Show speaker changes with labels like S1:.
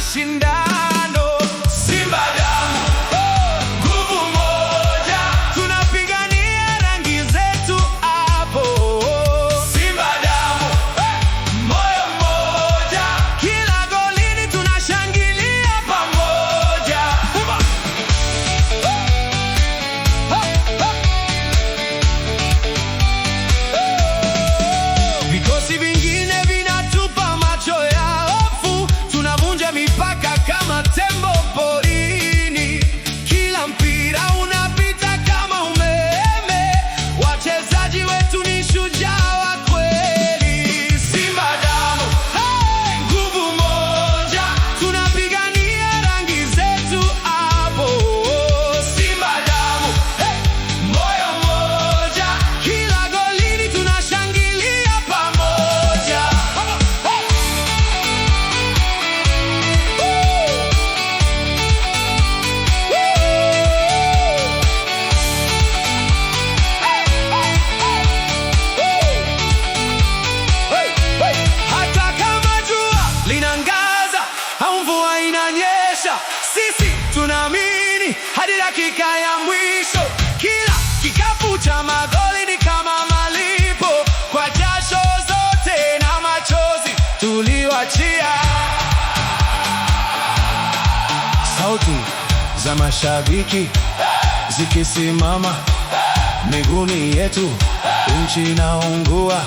S1: mashindano. Simba damu, nguvu moja, tunapigania rangi zetu hapo. Simba damu, moyo mmoja, kila golini tunashangilia pamoja. Vikosi vingine vinatupa macho ya hofu, tunavunja mipaka kama tembo porini. Kila mpira unapita kama umeme, wachezaji wetu ni shujaa wa kweli. Simba damu, nguvu moja, tunapigania rangi zetu hapo. Simba damu, moyo mmoja, kila golini tunashangilia pamoja. Hata kama jua linaangaza au mvua inanyesha, sisi tunaamini hadi dakika ya mwisho. Kila kikapu cha magoli ni kama malipo kwa jasho zote na machozi tuliyoachia. Sauti za mashabiki zikisimama miguuni yetu, nchi inaungua.